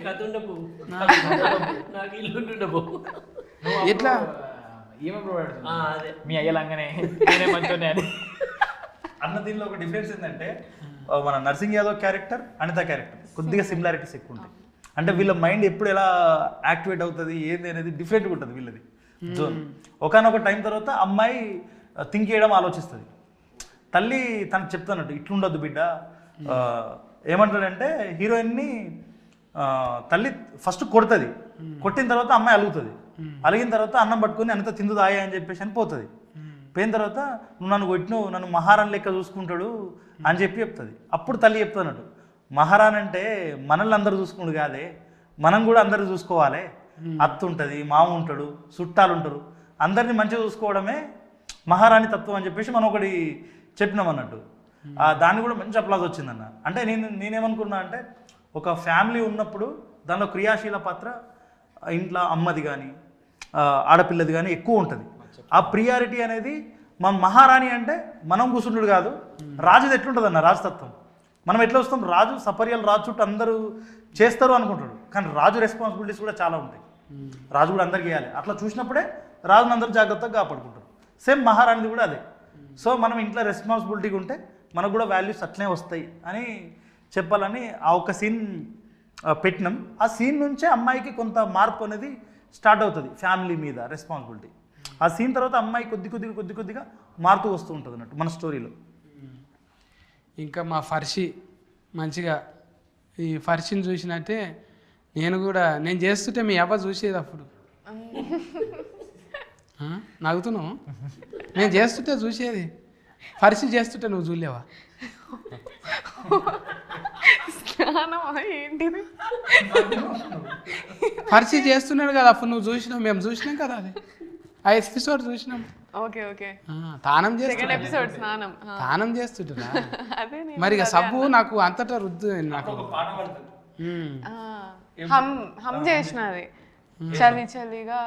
ఎట్లా మీ అయ్యలంగానే అన్న దీనిలో ఒక డిఫరెన్స్ ఏంటంటే మన నర్సింగ్ యాదవ్ క్యారెక్టర్, అనిత క్యారెక్టర్ కొద్దిగా సిమిలారిటీస్ ఎక్కువ ఉంటాయి. అంటే వీళ్ళ మైండ్ ఎప్పుడు ఎలా యాక్టివేట్ అవుతుంది ఏంది అనేది డిఫరెంట్గా ఉంటుంది వీళ్ళది జోన్. ఒకనొక టైం తర్వాత అమ్మాయి థింక్ చేయడం ఆలోచిస్తుంది. తల్లి తనకు చెప్తానట్టు ఇట్లుండొద్దు బిడ్డ. ఏమంటాడంటే హీరోయిన్ని తల్లి ఫస్ట్ కొడుతుంది, కొట్టిన తర్వాత అమ్మాయి అలుగుతుంది. అలిగిన తర్వాత అన్నం పట్టుకొని అనిత తిందుదాయా అని చెప్పేసి అని పోతుంది. పోయిన తర్వాత నువ్వు నన్ను కొట్టినావు, నన్ను మహారాణి లెక్క చూసుకుంటాడు అని చెప్తుంది. అప్పుడు తల్లి చెప్తానట్టు మహారాణి అంటే మనల్ని అందరూ చూసుకున్నాడు కాదే, మనం కూడా అందరూ చూసుకోవాలి. అత్త ఉంటుంది, మామ ఉంటాడు, చుట్టాలు ఉంటారు, అందరినీ మంచిగా చూసుకోవడమే మహారాణి తత్వం అని చెప్పేసి మనం ఒకటి చెప్పినాం అన్నట్టు. దాన్ని కూడా మంచి అప్లాజ్ వచ్చిందన్న. అంటే నేనేమనుకున్నా అంటే ఒక ఫ్యామిలీ ఉన్నప్పుడు దానిలో క్రియాశీల పాత్ర ఇంట్లో అమ్మది కానీ ఆడపిల్లది కానీ ఎక్కువ ఉంటుంది. ఆ ప్రియారిటీ అనేది మన మహారాణి అంటే మనం కూర్చుంటుడు కాదు, రాజుది ఎట్లుంటుంది అన్న రాజతత్వం. మనం ఎట్లా వస్తాం, రాజు సపర్యాలు రాజు చుట్టూ అందరూ చేస్తారు అనుకుంటాడు, కానీ రాజు రెస్పాన్సిబిలిటీస్ కూడా చాలా ఉంటాయి. రాజు కూడా అందరికి చేయాలి. అట్లా చూసినప్పుడే రాజుని అందరూ జాగ్రత్తగా కాపాడుకుంటారు. సేమ్ మహారాణిది కూడా అదే. సో మనం ఇంట్లో రెస్పాన్సిబిలిటీగా ఉంటే మనకు కూడా వాల్యూస్ అట్లనే వస్తాయి అని చెప్పాలని ఆ ఒక్క సీన్ పెట్టినాం. ఆ సీన్ నుంచే అమ్మాయికి కొంత మార్పు అనేది స్టార్ట్ అవుతుంది ఫ్యామిలీ మీద రెస్పాన్సిబిలిటీ. ఆ సీన్ తర్వాత అమ్మాయి కొద్ది కొద్దిగా మారుతూ వస్తూ ఉంటుంది అన్నట్టు మన స్టోరీలో. ఇంకా మా ఫర్షి మంచిగా ఈ ఫర్షిని చూసినట్టే నేను చేస్తుంటే మీ అవ్వ చూసేది అప్పుడు నవ్వుతున్నావు. నేను చేస్తుంటే చూసేది, ఫర్షి చేస్తుంటే నువ్వు చూడలేవా? ధ్యానం ఏంటిది? పరిచయం చేస్తున్నాడు కదా అప్పుడు నువ్వు చూసినావు, మేము చూసినాం కదా అది ఆ ఎపిసోడ్ చూసినాం. ఓకే ఓకే తానం సెకండ్ ఎపిసోడ్ స్నానం. తానం చేస్తుంటారా అదే నేను మరి ఇక సబ్బు నాకు అంతటా రుద్దు నాకు. హమ్ చేసినది చలి చలిగా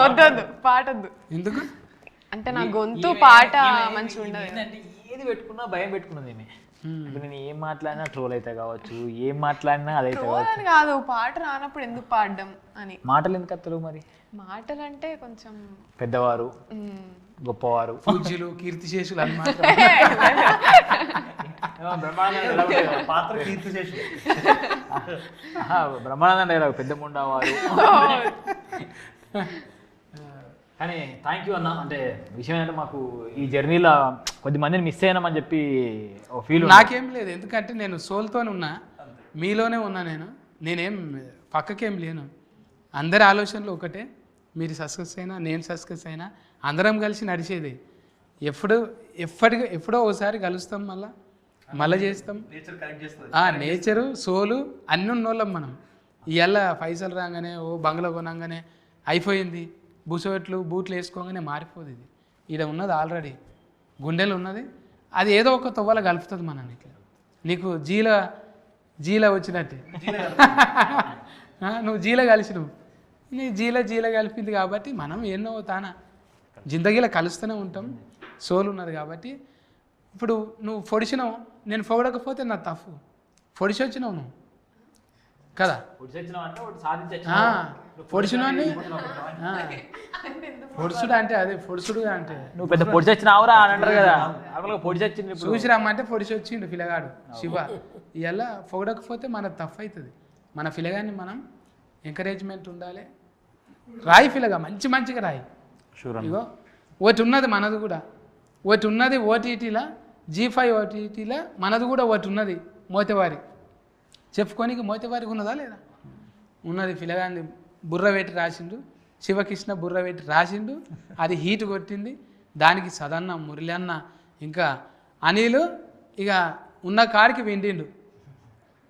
వద్దొద్దు పాటొద్దు. ఎందుకు అంటే నా గొంతు పాట మంచిగా ఉండదు. ఏంటంటే ఏది పెట్టుకున్నా భయం పెట్టుకున్నది ఏమి. ఇప్పుడు నేను ఏం మాట్లాడినా ట్రోల్ అయితే కావచ్చు, ఏం మాట్లాడినా అదైతే కావచ్చు. అని కాదు, పాట రానప్పుడు ఎందుకు పాడడం అని. మాటలు ఎందుకు వస్తారు మరి? మాటలు అంటే కొంచెం పెద్దవారు, గొప్పవారు, పూజ్యులు, కీర్తిశేషులు అన్నమాట. పాత్ర కీర్తి చేసి బ్రహ్మానంద డైలాగ్ పెద్ద ముండవారు. కానీ థ్యాంక్ యూ అన్న. అంటే విషయం ఏంటంటే మాకు ఈ జర్నీలో కొద్ది మందిని మిస్ అయినామని చెప్పి ఒక ఫీల్. నాకేం లేదు, ఎందుకంటే నేను సోల్తోనే ఉన్నా, మీలోనే ఉన్నా. నేనేం పక్కకేం లేను. అందరి ఆలోచనలు ఒకటే, మీరు సక్సెస్ అయినా నేను సక్సెస్ అయినా అందరం కలిసి నడిచేది. ఎప్పుడో ఒకసారి కలుస్తాం, మళ్ళీ చేస్తాం. నేచరు సోలు అన్నీ ఉన్నోళ్ళం మనం. ఇవాళ పైసలు రాగానే ఓ బంగ్లా కొనగానే అయిపోయింది, బూట్లు వేసుకోగానే మారిపోదు. ఇది ఈడ ఉన్నది ఆల్రెడీ గుండెలు ఉన్నది, అది ఏదో ఒక తొవ్వల కలుపుతుంది మనని. ఇట్లా నీకు జీల వచ్చినట్టే నువ్వు జీల కలిసినవు, నీ జీల కలిపింది కాబట్టి మనం ఎన్నో తానా జిందగీలో కలుస్తూనే ఉంటాం. సోల్ ఉన్నది కాబట్టి ఇప్పుడు నువ్వు పొడిచినావు, నేను పొగడకపోతే నా తప్పు. పొడిచి వచ్చినావు నువ్వు కదా, పొడిచినవాడిని. పొడుచుడు అంటే అదే పొడుచుడు అంటే నువ్వు పెద్ద పొడి చచ్చినావురా అని అంటారు కదా, పొడి చచ్చింది చూసి రమ్మంటే పొడిచి వచ్చిండు పిల్లగాడు శివ. ఇలా పొగడకపోతే మన తప్పు అవుతుంది. మన పిల్లగాన్ని మనం ఎంకరేజ్మెంట్ ఉండాలి. రాయి పిల్లగా మంచిగా రాయి. ఇగో ఒకటి ఉన్నది మనది కూడా, ఒకటి ఉన్నది ఓటీటీలా, G5 ఓటీటీలా మనది కూడా ఒకటి ఉన్నది మోతేవారి. చెప్పుకోనికి మోతేవారికి ఉన్నదా లేదా? ఉన్నది. పిల్లగాన్ని బుర్ర పెట్టి రాసిండు, శివకృష్ణ బుర్ర పెట్టి రాసిండు, అది హీట్ కొట్టింది. దానికి సదన్న, మురళన్న, ఇంకా అనిలు ఇక ఉన్న కాడికి వెండిండు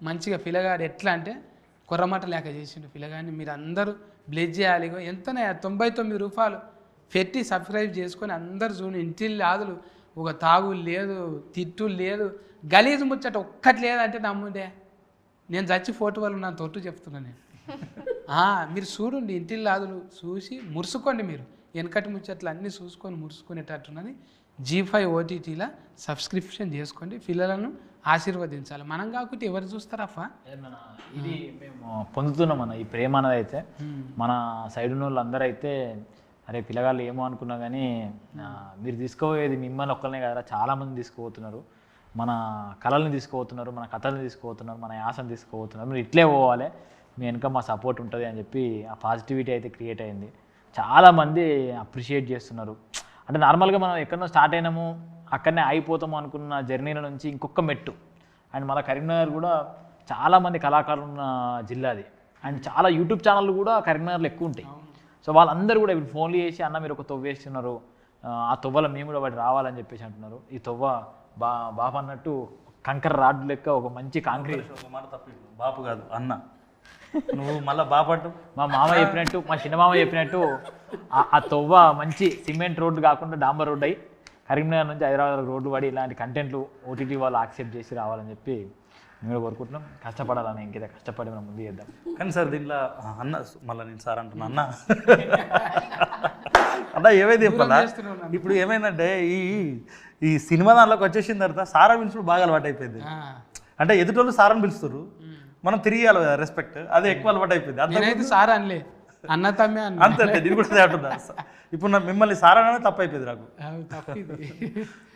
మంచిగా. పిల్లగాడు ఎట్లా అంటే కొర్రమట లేక చేసిండు పిల్లగాడిని. మీరు అందరూ బ్లెజ్ చేయాలి. ఎంతనే 99 రూపాయలు పెట్టి సబ్స్క్రైబ్ చేసుకొని అందరు చూడండి. ఇంటిల్లి ఆదులు, ఒక తాగులు లేదు, తిట్టులు లేదు, గలీజు ముచ్చట ఒక్కటి లేదంటే నమ్ముండే. నేను చచ్చి ఫోటో వాళ్ళు నా తొట్టు చెప్తున్నాను నేను. మీరు చూడండి, ఇంటిల్లి ఆదులు చూసి మురుసుకోండి. మీరు వెనకటి ముచ్చట్లు అన్నీ చూసుకొని మురుసుకునేటట్టున్నది. G5 ఓటీటీలా సబ్స్క్రిప్షన్ చేసుకోండి. పిల్లలను ఆశీర్వదించాలి. మనం కాకుంటే ఎవరు చూస్తారప్ప? ఇది మేము పొందుతున్నాం అన్న ఈ ప్రేమ అనేది. అయితే మన సైడ్ ఉన్న వాళ్ళందరూ అయితే అరే పిల్లగాళ్ళు ఏమో అనుకున్నా కానీ మీరు తీసుకోపోయేది మిమ్మల్ని ఒక్కరినే కదా, చాలామంది తీసుకుపోతున్నారు. మన కళల్ని తీసుకుపోతున్నారు, మన కథల్ని తీసుకుపోతున్నారు, మన యాసను తీసుకుపోతున్నారు. మీరు ఇట్లే పోవాలి, మీ వెనుక మా సపోర్ట్ ఉంటుంది అని చెప్పి ఆ పాజిటివిటీ అయితే క్రియేట్ అయింది. చాలామంది అప్రిషియేట్ చేస్తున్నారు. అంటే నార్మల్గా మనం ఎక్కడో స్టార్ట్ అయినాము, అక్కడనే అయిపోతాము అనుకున్న జర్నీల నుంచి ఇంకొక మెట్టు. అండ్ మన కరీంనగర్ కూడా చాలామంది కళాకారులు ఉన్న జిల్లా అది. అండ్ చాలా యూట్యూబ్ ఛానళ్ళు కూడా కరీంనగర్లో ఎక్కువ ఉంటాయి. సో వాళ్ళందరూ కూడా ఇప్పుడు ఫోన్లు చేసి అన్న మీరు ఒక తొవ్వ వేస్తున్నారు, ఆ తొవ్వలో మేము కూడా వాటి రావాలని చెప్పేసి అంటున్నారు. ఈ తొవ్వ బాబు అన్నట్టు కంకర రాడ్ లెక్క ఒక మంచి కాంక్రీట్. బాపు కాదు అన్న, నువ్వు మళ్ళీ బాపట్టు. మా మామ చెప్పినట్టు, మా చిన్న మామ చెప్పినట్టు ఆ తొవ్వ మంచి సిమెంట్ రోడ్డు కాకుండా డాంబర్ రోడ్డు అయ్యి కరీంనగర్ నుంచి హైదరాబాద్ రోడ్డు పడి ఇలాంటి కంటెంట్లు ఓటీటీ వాళ్ళు యాక్సెప్ట్ చేసి రావాలని చెప్పి మేము కోరుకుంటున్నాం. కష్టపడాలని ఇంకేదో కష్టపడి మనం ముందు చేద్దాం. కానీ సార్ దీంట్లో అన్న, మళ్ళీ నేను సార్ అంటున్నా అన్న అన్న ఏమైంది చెప్పాలా? ఇప్పుడు ఏమైందంటే ఈ సినిమా దాంట్లోకి వచ్చేసిన తర్వాత సారా పిలుచుడు బాగా అలవాటు అయిపోయింది. అంటే ఎదుటోళ్ళు సారని పిలుస్తారు, మనం తిరిగియాలి కదా రెస్పెక్ట్, అదే ఎక్కువ అలవాటు అయిపోయింది. అంతే సార్ అనలే, అన్న తమ్మే అన్న. అంతే నేను కూడా అంటున్నా. ఇప్పుడు మిమ్మల్ని సార్ అనేది తప్పు అయిపోయింది నాకు.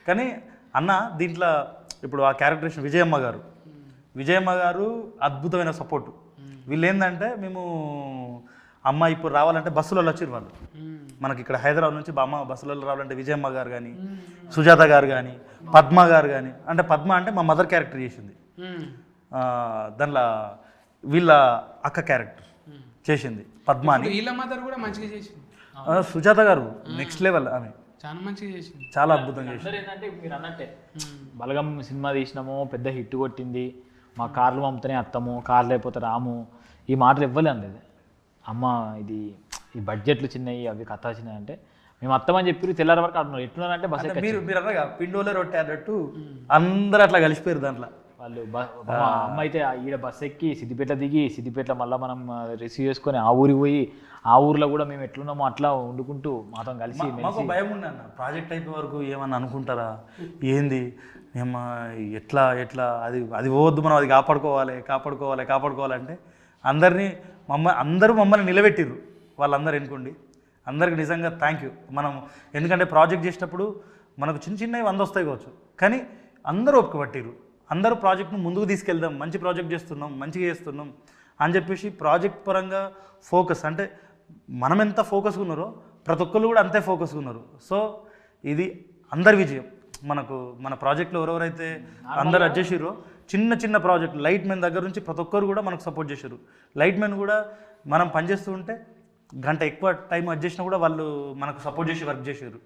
కానీ అన్న దీంట్లో ఇప్పుడు ఆ క్యారెక్టరేషన్ విజయమ్మ గారు అద్భుతమైన సపోర్టు. వీళ్ళు ఏంటంటే మేము అమ్మ ఇప్పుడు రావాలంటే బస్సులలో వచ్చారు వాళ్ళు. మనకి ఇక్కడ హైదరాబాద్ నుంచి అమ్మ బస్సులలో రావాలంటే విజయమ్మ గారు కానీ, సుజాత గారు కానీ, పద్మ గారు కానీ. అంటే పద్మ అంటే మా మదర్ క్యారెక్టర్ చేసింది, దానిలో వీళ్ళ అక్క క్యారెక్టర్ చేసింది పద్మ అని. వీళ్ళ మదర్ కూడా మంచిగా చేసింది. సుజాత గారు నెక్స్ట్ లెవెల్ ఆమె. చాలా మంచిగా చేసింది. చాలా అద్భుతంగా చేసింది. అందరూ ఏంటంటే మీరు అన్నట్టే బలగం సినిమా తీసినాము, పెద్ద హిట్ కొట్టింది, మా కార్లు పంపుతూనే అత్తము, కార్ లేకపోతే రాము, ఈ మాటలు ఇవ్వలే అనలేదు. అమ్మ ఇది ఈ బడ్జెట్లు చిన్నవి, అవి కథ చిన్నవి అంటే మేము అత్తమని చెప్పి తెల్లారి వరకు అంటున్నారు. ఎట్లున్నారంటే బస్ ఎక్క మీరు అన్నగా పిండోలే రొట్టె అన్నట్టు అందరూ అట్లా కలిసిపోయారు దాంట్లో. వాళ్ళు అమ్మ అయితే ఈడ బస్ ఎక్కి సిద్దిపేట దిగి, సిద్దిపేట మళ్ళీ మనం రిసీవ్ చేసుకొని ఆ ఊరికి పోయి, ఆ ఊర్లో కూడా మేము ఎట్లున్నామో అట్లా వండుకుంటూ మాతో కలిసి మాకు భయం ఉండే అన్న, ప్రాజెక్ట్ అయిపోయే వరకు ఏమన్నా అనుకుంటారా ఏంది ఏమో ఎట్లా అది పోవద్దు, మనం అది కాపాడుకోవాలంటే అందరూ మమ్మల్ని నిలబెట్టిర్రు. వాళ్ళందరూ ఎన్నుకోండి, అందరికి నిజంగా థ్యాంక్ యూ. మనం ఎందుకంటే ప్రాజెక్ట్ చేసేటప్పుడు మనకు చిన్నవి 100 వస్తాయి కావచ్చు, కానీ అందరూ ఒప్పుకోబట్టిర్రు. అందరూ ప్రాజెక్ట్ను ముందుకు తీసుకెళ్దాం, మంచి ప్రాజెక్ట్ చేస్తున్నాం, మంచిగా చేస్తున్నాం అని చెప్పేసి ప్రాజెక్ట్ పరంగా ఫోకస్, అంటే మనం ఎంత ఫోకస్గా ఉన్నారో ప్రతి ఒక్కరు కూడా అంతే ఫోకస్గా ఉన్నారు. సో ఇది అందరి విజయం. మన ప్రాజెక్ట్లో ఎవరెవరైతే అందరు వచ్చేసారో చిన్న ప్రాజెక్ట్ లైట్ మెన్ దగ్గర నుంచి ప్రతి ఒక్కరు కూడా మనకు సపోర్ట్ చేశారు. లైట్ మెన్ కూడా మనం పనిచేస్తూ ఉంటే గంట ఎక్కువ టైం వచ్చేసినా కూడా వాళ్ళు మనకు సపోర్ట్ చేసి వర్క్ చేశారు.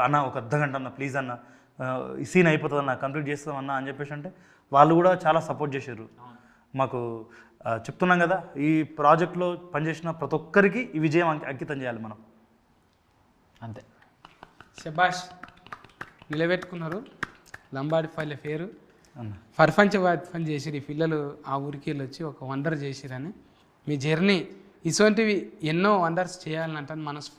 అన్న ఒక అర్ధగంట అన్న ప్లీజ్ అన్న, ఈ సీన్ అయిపోతుంది అన్న, కంప్లీట్ చేస్తామన్నా అని చెప్పేసి అంటే వాళ్ళు కూడా చాలా సపోర్ట్ చేశారు మాకు. చెప్తున్నాం కదా, ఈ ప్రాజెక్ట్లో పనిచేసిన ప్రతి ఒక్కరికి ఈ విజయం అంకితం చేయాలి మనం. అంతే. శబాష్, నిలబెట్టుకున్నారు. లంబాడి పల్లె పేరు పర్పంచ పని చేసిరు ఈ పిల్లలు. ఆ ఊరికి వెళ్ళి వచ్చి ఒక వండర్ చేసిరని. మీ జర్నీ ఇటువంటివి ఎన్నో వండర్స్ చేయాలని అంటాను మనసు